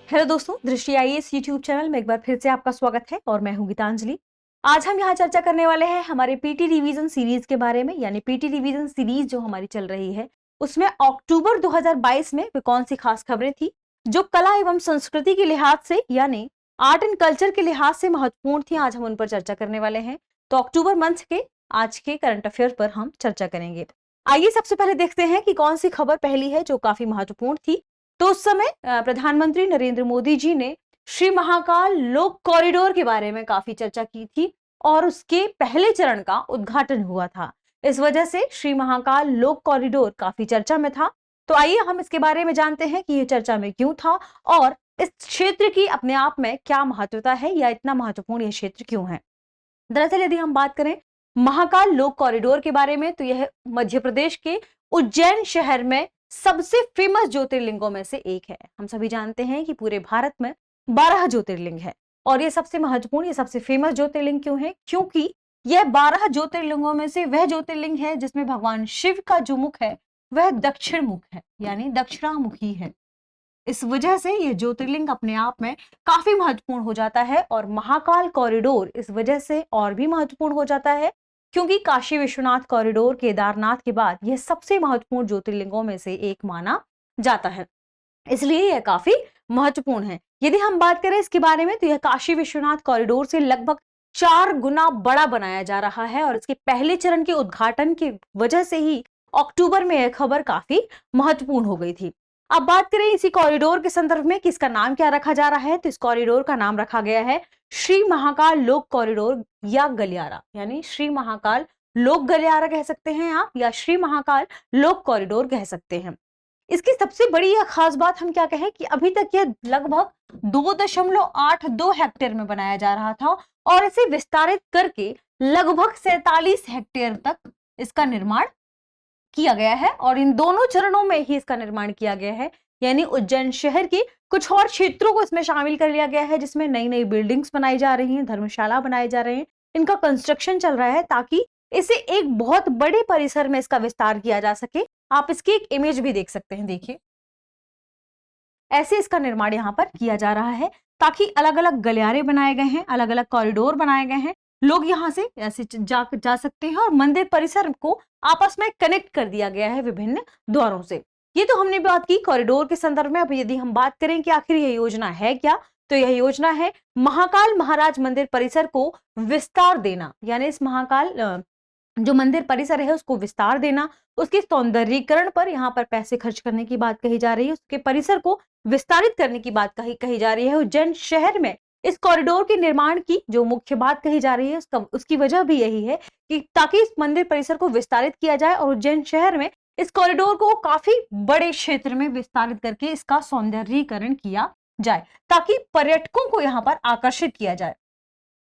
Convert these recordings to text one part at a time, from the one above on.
Hello दोस्तों, दृष्टि IAS YouTube channel में एक बार फिर से आपका स्वागत है और मैं हूं गीतांजलि। आज हम यहाँ चर्चा करने वाले हैं हमारे पीटी रिवीजन सीरीज के बारे में। यानी पीटी रिवीजन सीरीज जो हमारी चल रही है उसमें अक्टूबर 2022 में वे कौन सी खास खबरें थी जो कला एवं संस्कृति के लिहाज से यानी आर्ट एंड कल्चर के लिहाज से महत्वपूर्ण थी। आज हम उन पर चर्चा करने वाले हैं। तो अक्टूबर मंथ के आज के करंट अफेयर पर हम चर्चा करेंगे। आइए सबसे पहले देखते हैं कि कौन सी खबर पहली है जो काफी महत्वपूर्ण थी। तो उस समय प्रधानमंत्री नरेंद्र मोदी जी ने श्री महाकाल लोक कॉरिडोर के बारे में काफी चर्चा की थी और उसके पहले चरण का उद्घाटन हुआ था। इस वजह से श्री महाकाल लोक कॉरिडोर काफी चर्चा में था। तो आइए हम इसके बारे में जानते हैं कि यह चर्चा में क्यों था और इस क्षेत्र की अपने आप में क्या महत्वता है या इतना महत्वपूर्ण यह क्षेत्र क्यों है। दरअसल यदि हम बात करें महाकाल लोक कॉरिडोर के बारे में तो यह मध्य प्रदेश के उज्जैन शहर में सबसे फेमस ज्योतिर्लिंगों में से एक है। हम सभी जानते हैं कि पूरे भारत में 12 ज्योतिर्लिंग है और ये सबसे महत्वपूर्ण, ये सबसे फेमस ज्योतिर्लिंग क्यों है? क्योंकि यह 12 ज्योतिर्लिंगों में से वह ज्योतिर्लिंग है जिसमें भगवान शिव का जो मुख है वह दक्षिण मुख है, यानी दक्षिणामुखी है। इस वजह से यह ज्योतिर्लिंग अपने आप में काफी महत्वपूर्ण हो जाता है और महाकाल कॉरिडोर इस वजह से और भी महत्वपूर्ण हो जाता है क्योंकि काशी विश्वनाथ कॉरिडोर केदारनाथ के बाद यह सबसे महत्वपूर्ण ज्योतिर्लिंगों में से एक माना जाता है, इसलिए यह काफी महत्वपूर्ण है। यदि हम बात करें इसके बारे में तो यह काशी विश्वनाथ कॉरिडोर से लगभग 4 गुना बड़ा बनाया जा रहा है और इसके पहले चरण के उद्घाटन की वजह से ही अक्टूबर में यह खबर काफी महत्वपूर्ण हो गई थी। अब बात करें इसी कॉरिडोर के संदर्भ में कि इसका नाम क्या रखा जा रहा है, तो इस कॉरिडोर का नाम रखा गया है श्री महाकाल लोक कॉरिडोर या गलियारा, यानी श्री महाकाल लोक गलियारा कह सकते हैं आप या श्री महाकाल लोक कॉरिडोर कह सकते हैं। इसकी सबसे बड़ी या खास बात हम क्या कहें कि अभी तक यह लगभग 2.82 हेक्टेयर में बनाया जा रहा था और इसे विस्तारित करके लगभग 47 हेक्टेयर तक इसका निर्माण किया गया है और इन दोनों चरणों में ही इसका निर्माण किया गया है। यानी उज्जैन शहर के कुछ और क्षेत्रों को इसमें शामिल कर लिया गया है जिसमें नई नई बिल्डिंग्स बनाई जा रही हैं, धर्मशाला बनाए जा रहे हैं, इनका कंस्ट्रक्शन चल रहा है ताकि इसे एक बहुत बड़े परिसर में इसका विस्तार किया जा सके। आप इसकी एक इमेज भी देख सकते हैं, देखिए ऐसे इसका निर्माण यहाँ पर किया जा रहा है ताकि अलग अलग गलियारे बनाए गए हैं, अलग अलग कॉरिडोर बनाए गए हैं, लोग यहाँ से ऐसे जा सकते हैं और मंदिर परिसर को आपस में कनेक्ट कर दिया गया है विभिन्न द्वारों से। ये तो हमने बात की कॉरिडोर के संदर्भ में। अब यदि हम बात करें कि आखिर यह योजना है क्या, तो यह योजना है महाकाल महाराज मंदिर परिसर को विस्तार देना, यानी इस महाकाल जो मंदिर परिसर है उसको विस्तार देना, उसके सौंदर्यीकरण पर यहाँ पर पैसे खर्च करने की बात कही जा रही है, उसके परिसर को विस्तारित करने की बात कही जा रही है। उज्जैन शहर में इस कॉरिडोर के निर्माण की जो मुख्य बात कही जा रही है उसकी वजह भी यही है कि ताकि इस मंदिर परिसर को विस्तारित किया जाए और उज्जैन शहर में इस कॉरिडोर को काफी बड़े क्षेत्र में विस्तारित करके इसका सौंदर्यीकरण किया जाए ताकि पर्यटकों को यहाँ पर आकर्षित किया जाए।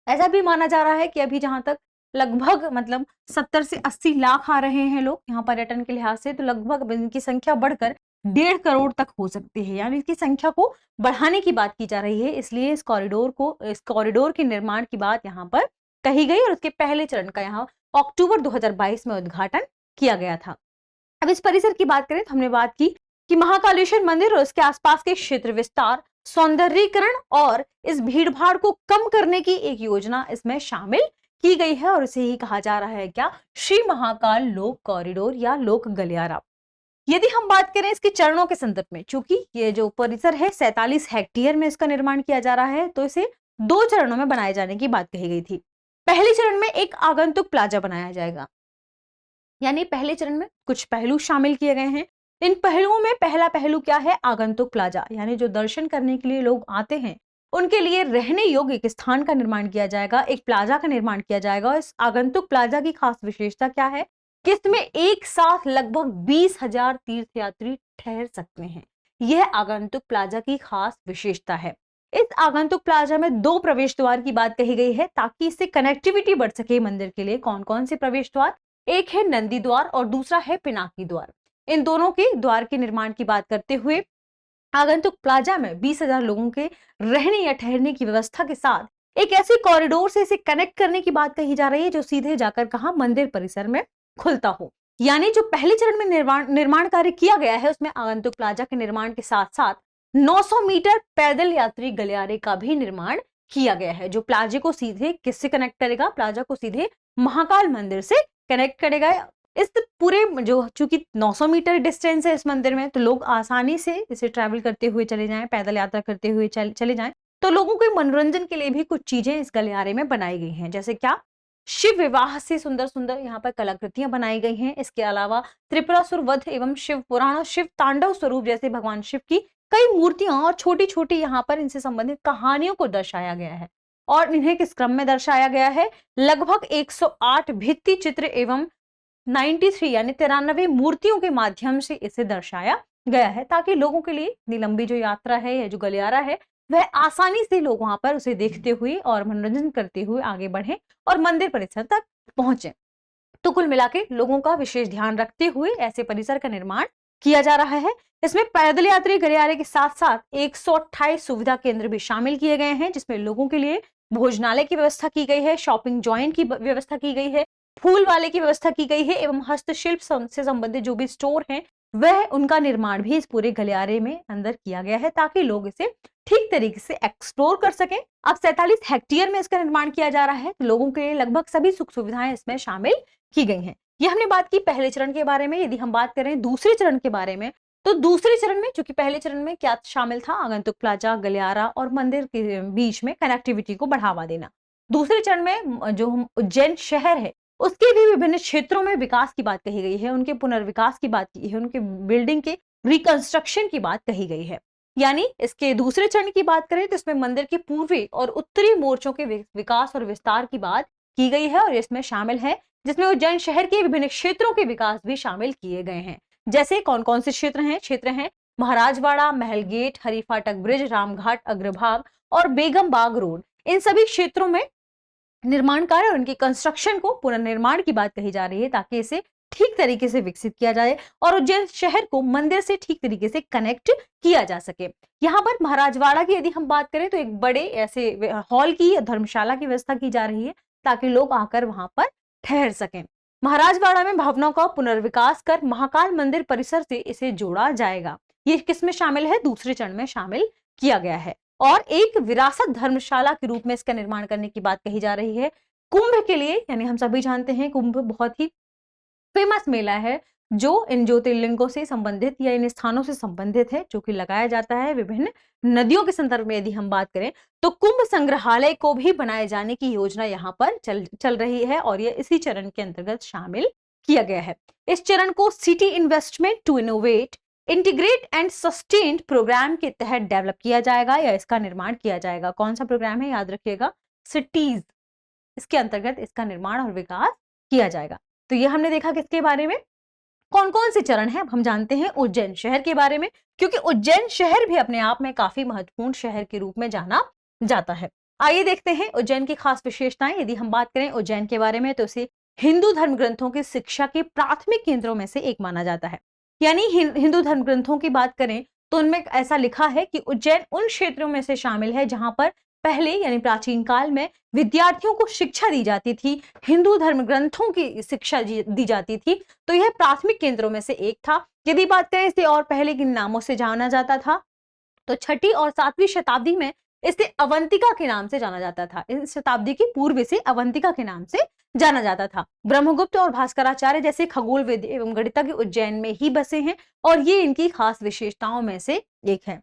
ऐसा भी माना जा रहा है कि अभी जहां तक लगभग 70 से 80 लाख आ रहे हैं लोग यहाँ पर्यटन के लिहाज से, तो लगभग इनकी संख्या बढ़कर 1.5 करोड़ तक हो सकती है, यानी इसकी संख्या को बढ़ाने की बात की जा रही है। इसलिए इस कॉरिडोर के निर्माण की बात यहाँ पर कही गई और उसके पहले चरण का यहाँ अक्टूबर 2022 में उद्घाटन किया गया था। अब इस परिसर की बात करें तो हमने बात की कि महाकालेश्वर मंदिर और इसके आसपास के क्षेत्र विस्तार, सौंदर्यीकरण और इस भीड़भाड़ को कम करने की एक योजना इसमें शामिल की गई है और इसे ही कहा जा रहा है क्या, श्री महाकाल लोक कॉरिडोर या लोक गलियारा। यदि हम बात करें इसके चरणों के संदर्भ में, चूंकि ये जो परिसर है 47 हेक्टेयर में इसका निर्माण किया जा रहा है, तो इसे 2 चरणों में बनाए जाने की बात कही गई थी। पहले चरण में एक आगंतुक प्लाजा बनाया जाएगा, यानी पहले चरण में कुछ पहलू शामिल किए गए हैं। इन पहलुओं में पहला पहलू क्या है, आगंतुक प्लाजा, यानी जो दर्शन करने के लिए लोग आते हैं उनके लिए रहने योग्य एक स्थान का निर्माण किया जाएगा, एक प्लाजा का निर्माण किया जाएगा। इस आगंतुक प्लाजा की खास विशेषता क्या है कि इसमें एक साथ लगभग 20,000 तीर्थयात्री ठहर सकते हैं। यह आगंतुक प्लाजा की खास विशेषता है। इस आगंतुक प्लाजा में 2 प्रवेश द्वार की बात कही गई है ताकि इससे कनेक्टिविटी बढ़ सके मंदिर के लिए। कौन कौन से प्रवेश द्वार? एक है नंदी द्वार और दूसरा है पिनाकी द्वार। इन दोनों के द्वार के निर्माण की बात करते हुए आगंतुक प्लाजा में 20,000 लोगों के रहने या ठहरने की व्यवस्था के साथ एक ऐसे कॉरिडोर से इसे कनेक्ट करने की बात कही जा रही है जो सीधे जाकर कहा मंदिर परिसर में खुलता हो। यानी जो पहले चरण में निर्माण कार्य किया गया है उसमें आगंतुक प्लाजा के निर्माण के साथ साथ 900 मीटर पैदल यात्री गलियारे का भी निर्माण किया गया है, जो प्लाजा को सीधे किससे कनेक्ट करेगा? प्लाजा को सीधे महाकाल मंदिर से कनेक्ट करेगा। इस पूरे जो चूंकि 900 मीटर डिस्टेंस है इस मंदिर में, तो लोग आसानी से इसे ट्रैवल करते हुए चले जाएं, पैदल यात्रा करते हुए चले जाएं। तो लोगों के मनोरंजन के लिए भी कुछ चीजें इस गलियारे में बनाई गई हैं, जैसे क्या? शिव विवाह से सुंदर सुंदर यहाँ पर कलाकृतियां बनाई गई हैं। इसके अलावा त्रिपुरासुर वध एवं शिव पुराण, शिव तांडव स्वरूप जैसे भगवान शिव की कई मूर्तियां और छोटी छोटी यहाँ पर इनसे संबंधित कहानियों को दर्शाया गया है। और इन्हें किस क्रम में दर्शाया गया है? लगभग 108 भित्ति चित्र एवं 93 यानी 93 मूर्तियों के माध्यम से इसे दर्शाया गया है, ताकि लोगों के लिए इतनी लंबी जो यात्रा है या जो गलियारा है वह आसानी से लोग वहां पर उसे देखते हुए और मनोरंजन करते हुए आगे बढ़े और मंदिर परिसर तक पहुंचे। तो कुल मिलाकर लोगों का विशेष ध्यान रखते हुए ऐसे परिसर का निर्माण किया जा रहा है। इसमें पैदल यात्री गलियारे के साथ साथ 128 सुविधा केंद्र भी शामिल किए गए हैं, जिसमें लोगों के लिए भोजनालय की व्यवस्था की गई है, शॉपिंग जॉइंट की व्यवस्था की गई है, फूल वाले की व्यवस्था की गई है एवं हस्तशिल्प से संबंधित जो भी स्टोर हैं वह उनका निर्माण भी इस पूरे गलियारे में अंदर किया गया है, ताकि लोग इसे ठीक तरीके से एक्सप्लोर कर सकें। अब 47 हेक्टेयर में इसका निर्माण किया जा रहा है, तो लोगों के लिए लगभग सभी सुख सुविधाएं इसमें शामिल की गई हैं। ये हमने बात की पहले चरण के बारे में। यदि हम बात करें दूसरे चरण के बारे में, तो दूसरे चरण में चूंकि पहले चरण में क्या शामिल था? आगंतुक प्लाजा, गलियारा और मंदिर के बीच में कनेक्टिविटी को बढ़ावा देना। दूसरे चरण में जो उज्जैन शहर है उसके भी विभिन्न क्षेत्रों में विकास की बात कही गई है, उनके पुनर्विकास की बात की है, उनके बिल्डिंग के रिकंस्ट्रक्शन की बात कही गई है। यानी इसके दूसरे चरण की बात करें तो इसमें मंदिर के पूर्वी और उत्तरी मोर्चों के विकास और विस्तार की बात की गई है, और इसमें शामिल है जिसमें उज्जैन शहर के विभिन्न क्षेत्रों के विकास भी शामिल किए गए हैं। जैसे कौन कौन से क्षेत्र हैं? महाराजवाड़ा, महल गेट, हरिफाटक ब्रिज, रामघाट अग्रभाग और बेगम बाग रोड। इन सभी क्षेत्रों में निर्माण कार्य और उनकी कंस्ट्रक्शन को पुनर्निर्माण की बात कही जा रही है, ताकि इसे ठीक तरीके से विकसित किया जाए और उज्जैन शहर को मंदिर से ठीक तरीके से कनेक्ट किया जा सके। यहाँ पर महाराजवाड़ा की यदि हम बात करें तो एक बड़े ऐसे हॉल की, धर्मशाला की व्यवस्था की जा रही है, ताकि लोग आकर वहां पर ठहर सकें। महाराजवाड़ा में भवनों का पुनर्विकास कर महाकाल मंदिर परिसर से इसे जोड़ा जाएगा। ये किसमें शामिल है? दूसरे चरण में शामिल किया गया है। और एक विरासत धर्मशाला के रूप में इसका निर्माण करने की बात कही जा रही है। कुंभ के लिए, यानी हम सभी जानते हैं कुंभ बहुत ही फेमस मेला है जो इन ज्योतिर्लिंगों से संबंधित या इन स्थानों से संबंधित है, जो कि लगाया जाता है विभिन्न नदियों के संदर्भ में। यदि हम बात करें तो कुंभ संग्रहालय को भी बनाए जाने की योजना यहाँ पर चल रही है, और ये इसी चरण के अंतर्गत शामिल किया गया है। इस चरण को city investment to innovate, integrate and sustained program के तहत डेवलप किया जाएगा या इसका निर्माण किया जाएगा। कौन सा प्रोग्राम है? याद रखिएगा, सिटीज, इसके अंतर्गत इसका निर्माण और विकास किया जाएगा। तो ये हमने देखा किसके बारे में, कौन कौन से चरण हैं। अब हम जानते हैं उज्जैन शहर के बारे में, क्योंकि उज्जैन शहर भी अपने आप में काफी महत्वपूर्ण शहर के रूप में जाना जाता है। आइए देखते हैं उज्जैन की खास विशेषताएं। यदि हम बात करें उज्जैन के बारे में तो इसे हिंदू धर्म ग्रंथों की शिक्षा के प्राथमिक केंद्रों में से एक माना जाता है। यानी हिंदू धर्म ग्रंथों की बात करें तो उनमें ऐसा लिखा है कि उज्जैन उन क्षेत्रों में से शामिल है जहां पर पहले यानी प्राचीन काल में विद्यार्थियों को शिक्षा दी जाती थी, हिंदू धर्म ग्रंथों की शिक्षा दी जाती थी। तो यह प्राथमिक केंद्रों में से एक था। यदि बात करें इसे और पहले किन नामों से जाना जाता था, तो 6वीं और 7वीं शताब्दी में इसे अवंतिका के नाम से जाना जाता था। इस शताब्दी की पूर्व से अवंतिका के नाम से जाना जाता था। ब्रह्मगुप्त और भास्कराचार्य जैसे खगोल विद एवं गणितज्ञ उज्जैन में ही बसे हैं, और ये इनकी खास विशेषताओं में से एक है।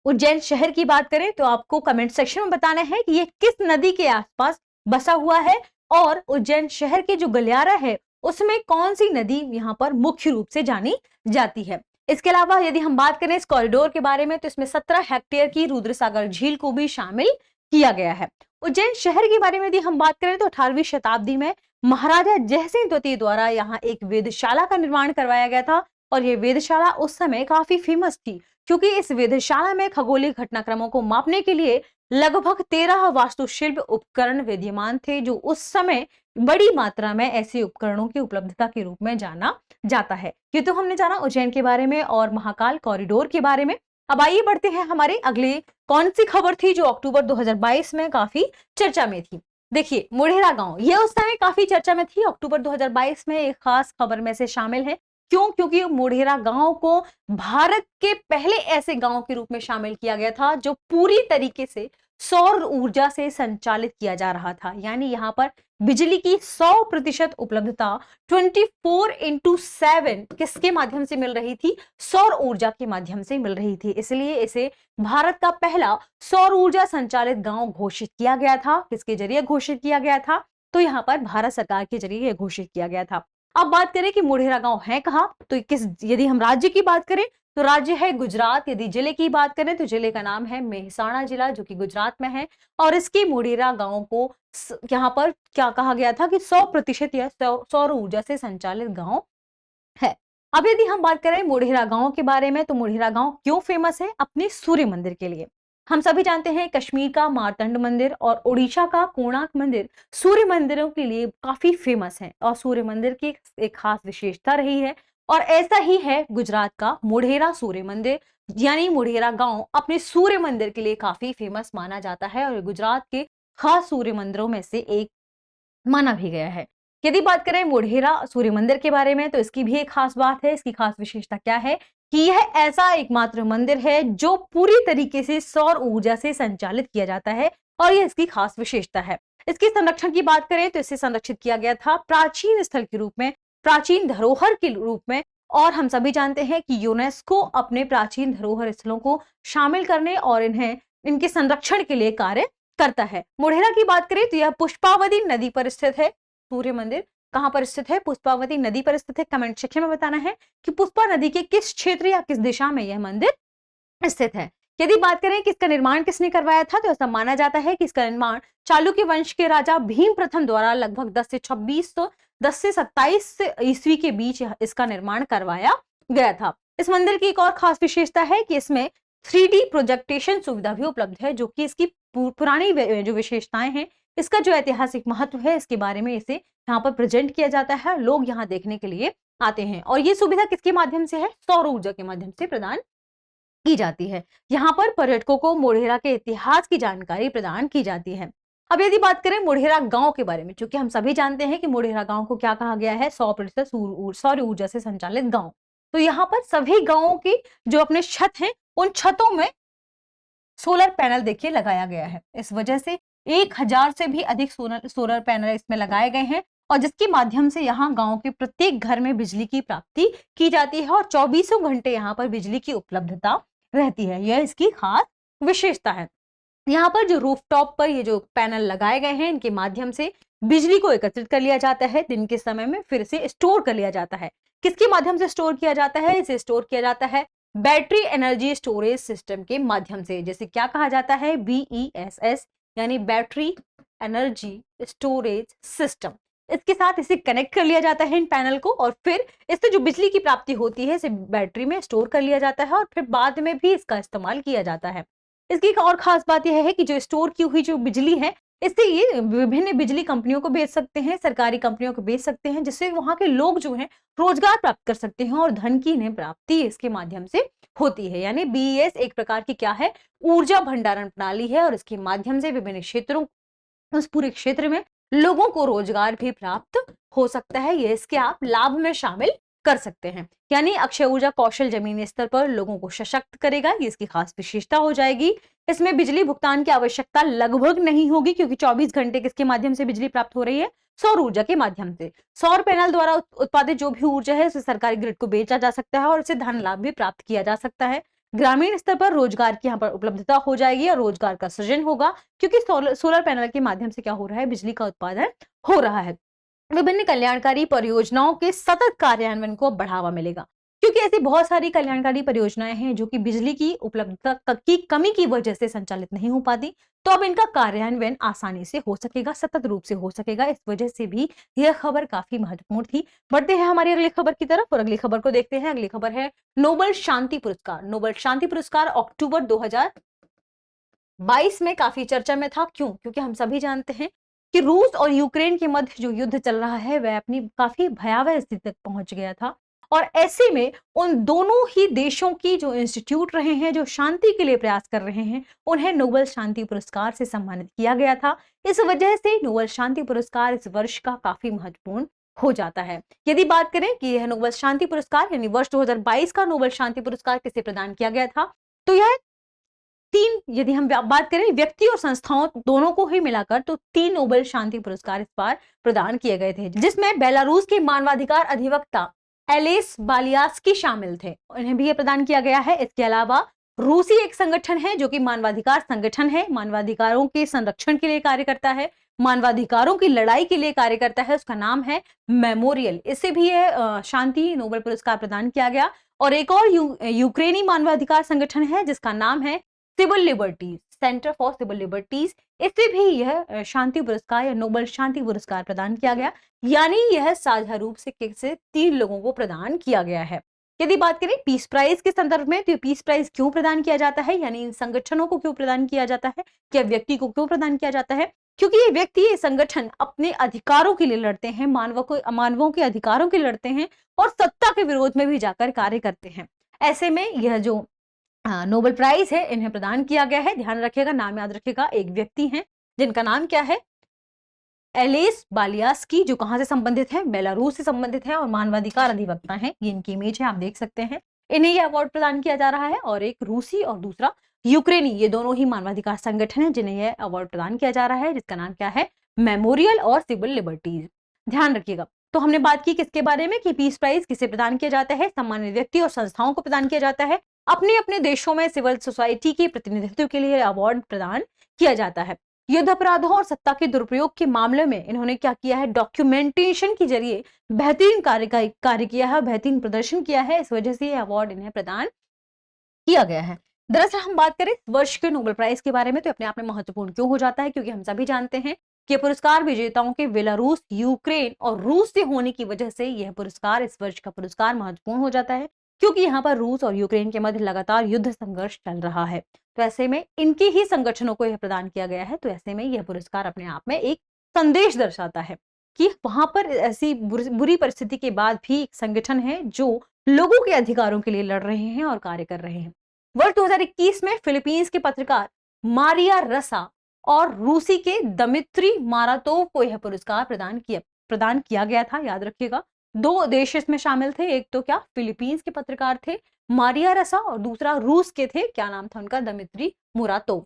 उज्जैन शहर की बात करें तो आपको कमेंट सेक्शन में बताना है कि ये किस नदी के आसपास बसा हुआ है, और उज्जैन शहर के जो गलियारा है उसमें कौन सी नदी यहाँ पर मुख्य रूप से जानी जाती है। इसके अलावा यदि हम बात करें इस कॉरिडोर के बारे में तो इसमें 17 हेक्टेयर की रुद्रसागर झील को भी शामिल किया गया है। उज्जैन शहर के बारे में यदि हम बात करें तो 18वीं शताब्दी में महाराजा जयसिंह द्वितीय द्वारा यहाँ एक वेधशाला का निर्माण करवाया गया था, और ये वेधशाला उस समय काफी फेमस थी, क्योंकि इस वेधशाला में खगोलीय घटनाक्रमों को मापने के लिए लगभग 13 वास्तुशिल्प उपकरण विद्यमान थे, जो उस समय बड़ी मात्रा में ऐसे उपकरणों की उपलब्धता के रूप में जाना जाता है। ये तो हमने जाना उज्जैन के बारे में और महाकाल कॉरिडोर के बारे में। अब आइए बढ़ते हैं हमारे अगले, कौन सी खबर थी जो अक्टूबर 2022 में काफी चर्चा में थी। देखिए, मोढेरा गांव, ये उस समय काफी चर्चा में थी। अक्टूबर 2022 में एक खास खबर में से शामिल है, क्यों? क्योंकि मोढेरा गांव को भारत के पहले ऐसे गांव के रूप में शामिल किया गया था जो पूरी तरीके से सौर ऊर्जा से संचालित किया जा रहा था। यानी यहाँ पर बिजली की 100% उपलब्धता 24/7 किसके माध्यम से मिल रही थी? सौर ऊर्जा के माध्यम से मिल रही थी। इसलिए इसे भारत का पहला सौर ऊर्जा संचालित गांव घोषित किया गया था। किसके जरिए घोषित किया गया था? तो यहाँ पर भारत सरकार के जरिए घोषित किया गया था। अब बात करें कि मोढेरा गांव है कहाँ, तो यदि हम राज्य की बात करें तो राज्य है गुजरात। यदि जिले की बात करें तो जिले का नाम है मेहसाणा जिला, जो कि गुजरात में है। और इसके मोढेरा गांव को यहाँ पर क्या कहा गया था कि 100% यह सौर ऊर्जा से संचालित गांव है। अब यदि हम बात करें मोढेरा गांव के बारे में, तो मोढेरा गांव क्यों फेमस है? अपने सूर्य मंदिर के लिए। हम सभी जानते हैं कश्मीर का मार्तंड मंदिर और ओडिशा का कोणार्क मंदिर सूर्य मंदिरों के लिए काफी फेमस है और सूर्य मंदिर की एक खास विशेषता रही है। और ऐसा ही है गुजरात का मोढेरा सूर्य मंदिर, यानी मोढेरा गांव अपने सूर्य मंदिर के लिए काफी फेमस माना जाता है और गुजरात के खास सूर्य मंदिरों में से एक माना भी गया है। यदि बात करें मोढेरा सूर्य मंदिर के बारे में, तो इसकी भी एक खास बात है। इसकी खास विशेषता क्या है कि यह ऐसा एकमात्र मंदिर है जो पूरी तरीके से सौर ऊर्जा से संचालित किया जाता है और यह इसकी खास विशेषता है। इसके संरक्षण की बात करें तो इसे संरक्षित किया गया था प्राचीन स्थल के रूप में, प्राचीन धरोहर के रूप में। और हम सभी जानते हैं कि यूनेस्को अपने प्राचीन धरोहर स्थलों को शामिल करने और इनके संरक्षण के लिए कार्य करता है। मोढेरा की बात करें तो यह पुष्पावती नदी पर स्थित है। सूर्य मंदिर कहां पर स्थित है? पुष्पावती नदी पर स्थित है। कमेंट सेक्शन में बताना है कि पुष्पा नदी के किस क्षेत्र या किस दिशा में यह मंदिर स्थित है। यदि बात करें कि इसका निर्माण किसने करवाया था, तो ऐसा माना जाता है कि इसका निर्माण चालुक्य वंश के राजा भीम प्रथम द्वारा लगभग 10 से 27 ईस्वी के बीच इसका निर्माण करवाया गया था। इस मंदिर की एक और खास विशेषता है कि इसमें 3D प्रोजेक्टेशन सुविधा भी उपलब्ध है, जो कि इसकी पुरानी जो विशेषताएं हैं, इसका जो ऐतिहासिक महत्व है, इसके बारे में इसे यहाँ पर प्रेजेंट किया जाता है। लोग यहाँ देखने के लिए आते हैं और ये सुविधा किसके माध्यम से है? सौर ऊर्जा के माध्यम से प्रदान की जाती है। यहाँ पर पर्यटकों को मोढेरा के इतिहास की जानकारी प्रदान की जाती है। अब यदि बात करें मोढेरा गांव के बारे में, क्योंकि हम सभी जानते हैं कि मोढेरा गांव को क्या कहा गया है? 100% सौर ऊर्जा से संचालित गांव। तो यहाँ पर सभी गांवों की जो अपने छत हैं, उन छतों में सोलर पैनल देखिए लगाया गया है। इस वजह से 1000 से भी अधिक सोलर पैनल इसमें लगाए गए हैं और जिसके माध्यम से यहाँ गांव के प्रत्येक घर में बिजली की प्राप्ति की जाती है और 24 घंटे यहाँ पर बिजली की उपलब्धता रहती है। यह इसकी खास विशेषता है। यहाँ पर जो रूफटॉप पर ये जो पैनल लगाए गए हैं, इनके माध्यम से बिजली को एकत्रित कर लिया जाता है, दिन के समय में फिर से स्टोर कर लिया जाता है। किसके माध्यम से स्टोर किया जाता है? इसे स्टोर किया जाता है बैटरी एनर्जी स्टोरेज सिस्टम के माध्यम से, जैसे क्या कहा जाता है? BESS, यानी बैटरी एनर्जी स्टोरेज सिस्टम। इसके साथ इसे कनेक्ट कर लिया जाता है इन पैनल को और फिर इससे जो बिजली की प्राप्ति होती है इसे बैटरी में स्टोर कर लिया जाता है और फिर बाद में भी इसका इस्तेमाल किया जाता है। इसकी एक और खास बात यह है कि जो स्टोर की हुई जो बिजली है, इससे ये विभिन्न बिजली कंपनियों को बेच सकते हैं, सरकारी कंपनियों को बेच सकते हैं, जिससे वहां के लोग जो हैं रोजगार प्राप्त कर सकते हैं और धन की इन्हें प्राप्ति इसके माध्यम से होती है। यानी BES एक प्रकार की क्या है? ऊर्जा भंडारण प्रणाली है और इसके माध्यम से विभिन्न क्षेत्रों, उस पूरे क्षेत्र में लोगों को रोजगार भी प्राप्त हो सकता है। ये इसके आप लाभ में शामिल कर सकते हैं। यानी अक्षय ऊर्जा कौशल जमीनी स्तर पर लोगों को सशक्त करेगा, ये इसकी खास विशेषता हो जाएगी। इसमें बिजली भुगतान की आवश्यकता लगभग नहीं होगी क्योंकि 24 घंटे किसके माध्यम से बिजली प्राप्त हो रही है? सौर ऊर्जा के माध्यम से। सौर पैनल द्वारा उत्पादित जो भी ऊर्जा है उसे सरकारी ग्रिड को बेचा जा सकता है और इससे धन लाभ भी प्राप्त किया जा सकता है। ग्रामीण स्तर पर रोजगार की यहाँ पर उपलब्धता हो जाएगी और रोजगार का सृजन होगा क्योंकि सोलर पैनल के माध्यम से क्या हो रहा है? बिजली का उत्पादन हो रहा है। विभिन्न कल्याणकारी परियोजनाओं के सतत कार्यान्वयन को बढ़ावा मिलेगा क्योंकि ऐसी बहुत सारी कल्याणकारी परियोजनाएं हैं जो कि बिजली की उपलब्धता की कमी की वजह से संचालित नहीं हो पाती, तो अब इनका कार्यान्वयन आसानी से हो सकेगा, सतत रूप से हो सकेगा। इस वजह से भी यह खबर काफी महत्वपूर्ण थी। बढ़ते हैं हमारी अगली खबर की तरफ और अगली खबर को देखते हैं। अगली खबर है नोबेल शांति पुरस्कार। नोबेल शांति पुरस्कार अक्टूबर 2022 में काफी चर्चा में था। क्यों? क्योंकि हम सभी जानते हैं कि रूस और यूक्रेन के मध्य जो युद्ध चल रहा है वह अपनी काफी भयावह स्थिति तक पहुंच गया था और ऐसे में उन दोनों ही देशों की जो इंस्टीट्यूट रहे हैं, जो शांति के लिए प्रयास कर रहे हैं, उन्हें नोबेल शांति पुरस्कार से सम्मानित किया गया था। इस वजह से नोबेल शांति पुरस्कार इस वर्ष का काफी महत्वपूर्ण हो जाता है। यदि बात करें कि यह नोबेल शांति पुरस्कार यानी वर्ष 2022 का नोबेल शांति पुरस्कार किसे प्रदान किया गया था, तो यह तीन, यदि हम बात करें व्यक्ति और संस्थाओं दोनों को ही मिलाकर, तो 3 नोबेल शांति पुरस्कार इस बार प्रदान किए गए थे, जिसमें बेलारूस के मानवाधिकार अधिवक्ता एलेस बालियास्की शामिल थे, उन्हें भी यह प्रदान किया गया है। इसके अलावा रूसी एक संगठन है जो कि मानवाधिकार संगठन है, मानवाधिकारों के संरक्षण के लिए कार्य करता है, मानवाधिकारों की लड़ाई के लिए कार्य करता है, उसका नाम है मेमोरियल, इससे भी यह शांति नोबेल पुरस्कार प्रदान किया गया। और एक और यूक्रेनी मानवाधिकार संगठन है जिसका नाम है civil liberties, center for civil liberties, इससे भी यह शांति पुरस्कार या नोबेल शांति पुरस्कार प्रदान किया गया, यानी यह साझा रूप से 3 लोगों को प्रदान किया गया है। यदि बात करें पीस प्राइज के संदर्भ में, तो पीस प्राइज क्यों प्रदान किया जाता है, यानी इन संगठनों को क्यों प्रदान किया जाता है, क्या व्यक्ति को क्यों प्रदान किया जाता है, क्योंकि ये व्यक्ति, ये संगठन अपने अधिकारों के लिए लड़ते हैं, मानवों के अधिकारों के लिए लड़ते हैं और सत्ता के विरोध में भी जाकर कार्य करते हैं। ऐसे में यह जो नोबेल प्राइज है इन्हें प्रदान किया गया है। ध्यान रखिएगा, नाम याद रखिएगा, एक व्यक्ति हैं जिनका नाम क्या है, एलेस बालियास्की, जो कहां से संबंधित है, बेलारूस से संबंधित है और मानवाधिकार अधिवक्ता हैं। ये इनकी इमेज है, आप देख सकते हैं। इन्हें यह अवार्ड प्रदान किया जा रहा है और एक रूसी और दूसरा यूक्रेनी, ये दोनों ही मानवाधिकार संगठन है जिन्हें यह अवार्ड प्रदान किया जा रहा है, जिसका नाम क्या है, मेमोरियल और सिविल लिबर्टीज। ध्यान रखिएगा। तो हमने बात की किसके बारे में कि पीस प्राइज किसे प्रदान किया जाता है, सम्मानित व्यक्ति और संस्थाओं को प्रदान किया जाता है। अपने अपने देशों में सिविल सोसाइटी के प्रतिनिधित्व के लिए अवार्ड प्रदान किया जाता है। युद्ध अपराधों और सत्ता के दुरुपयोग के मामले में इन्होंने क्या किया है, डॉक्यूमेंटेशन के जरिए बेहतरीन कार्य किया है, बेहतरीन प्रदर्शन किया है, इस वजह से यह अवार्ड इन्हें प्रदान किया गया है। दरअसल हम बात करें वर्ष के नोबेल प्राइज के बारे में, तो अपने आप में महत्वपूर्ण क्यों हो जाता है, क्योंकि हम सभी जानते हैं कि पुरस्कार विजेताओं के बेलारूस, यूक्रेन और रूस से होने की वजह से यह पुरस्कार, इस वर्ष का पुरस्कार महत्वपूर्ण हो जाता है, क्योंकि यहाँ पर रूस और यूक्रेन के मध्य लगातार युद्ध संघर्ष चल रहा है। तो ऐसे में इनके ही संगठनों को यह प्रदान किया गया है। तो ऐसे में यह पुरस्कार अपने आप में एक संदेश दर्शाता है कि वहां पर ऐसी बुरी परिस्थिति के बाद भी एक संगठन है जो लोगों के अधिकारों के लिए लड़ रहे हैं और कार्य कर रहे हैं। वर्ष 2021 में फिलीपींस के पत्रकार मारिया रसा और रूसी के दमित्री मारातोव को यह पुरस्कार प्रदान किया गया था। याद रखिएगा, 2 देश इसमें शामिल थे, एक तो क्या फिलीपींस के पत्रकार थे मारिया रसा और दूसरा रूस के थे, क्या नाम था उनका, दमित्री मुरातोव।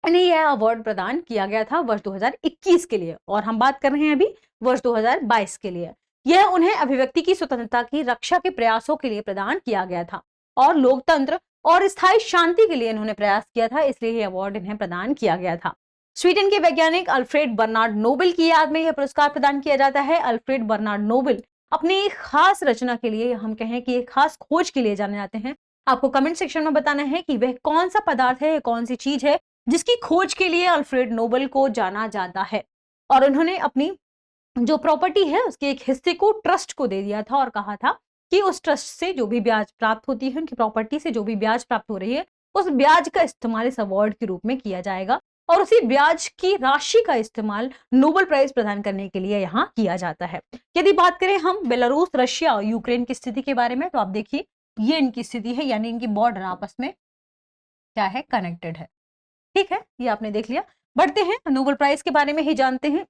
इन्हें यह अवार्ड प्रदान किया गया था वर्ष 2021 के लिए, और हम बात कर रहे हैं अभी वर्ष 2022 के लिए। यह उन्हें अभिव्यक्ति की स्वतंत्रता की रक्षा के प्रयासों के लिए प्रदान किया गया था और लोकतंत्र और स्थायी शांति के लिए इन्होंने प्रयास किया था, इसलिए यह अवार्ड इन्हें प्रदान किया गया था। स्वीडन के वैज्ञानिक अल्फ्रेड बर्नार्ड नोबेल की याद में यह पुरस्कार प्रदान किया जाता है। अल्फ्रेड बर्नार्ड नोबेल अपनी एक खास रचना के लिए, हम कहें कि एक खास खोज के लिए जाने जाते हैं। आपको कमेंट सेक्शन में बताना है कि वह कौन सा पदार्थ है, कौन सी चीज है जिसकी खोज के लिए अल्फ्रेड नोबेल को जाना जाता है। और उन्होंने अपनी जो प्रॉपर्टी है उसके एक हिस्से को ट्रस्ट को दे दिया था और कहा था कि उस ट्रस्ट से जो भी ब्याज प्राप्त होती है, उनकी प्रॉपर्टी से जो भी ब्याज प्राप्त हो रही है, उस ब्याज का इस्तेमाल इस अवार्ड के रूप में किया जाएगा और उसी ब्याज की राशि का इस्तेमाल नोबेल प्राइज प्रदान करने के लिए यहाँ किया जाता है। यदि बात करें हम बेलारूस, रशिया और यूक्रेन की स्थिति के बारे में, तो आप देखिए ये इनकी स्थिति है, यानी इनकी बॉर्डर आपस में क्या है, कनेक्टेड है। ठीक है, ये आपने देख लिया। बढ़ते हैं नोबेल प्राइज के बारे में ही जानते हैं,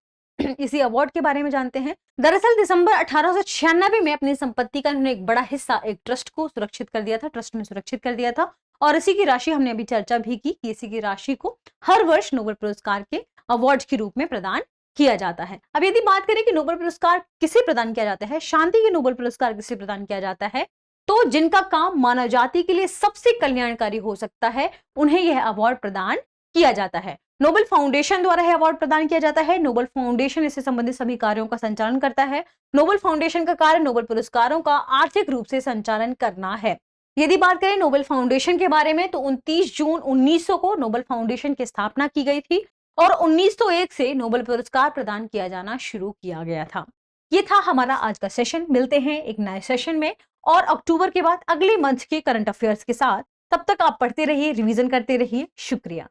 इसी अवार्ड के बारे में जानते हैं। दरअसल दिसंबर 1896 में अपनी संपत्ति का इन्होंने एक बड़ा हिस्सा एक ट्रस्ट को सुरक्षित कर दिया था, ट्रस्ट में सुरक्षित कर दिया था, और इसी की राशि हमने अभी चर्चा भी की कि इसी की राशि को हर वर्ष नोबेल पुरस्कार के अवार्ड के रूप में प्रदान किया जाता है। अब यदि बात करें कि नोबेल पुरस्कार किसे प्रदान किया जाता है, शांति के नोबेल पुरस्कार किसे प्रदान किया जाता है, तो जिनका काम मानव जाति के लिए सबसे कल्याणकारी हो सकता है, उन्हें यह अवार्ड प्रदान किया जाता है। नोबेल फाउंडेशन द्वारा यह अवार्ड प्रदान किया जाता है। नोबेल फाउंडेशन इससे संबंधित सभी कार्यों का संचालन करता है। नोबेल फाउंडेशन का कार्य नोबेल पुरस्कारों का आर्थिक रूप से संचालन करना है। यदि बात करें नोबेल फाउंडेशन के बारे में, तो 29 जून 1900 को नोबेल फाउंडेशन की स्थापना की गई थी और 1901 से नोबेल पुरस्कार प्रदान किया जाना शुरू किया गया था। ये था हमारा आज का सेशन। मिलते हैं एक नए सेशन में और अक्टूबर के बाद अगले मंथ के करंट अफेयर्स के साथ। तब तक आप पढ़ते रहिए, रिवीजन करते रहिए। शुक्रिया।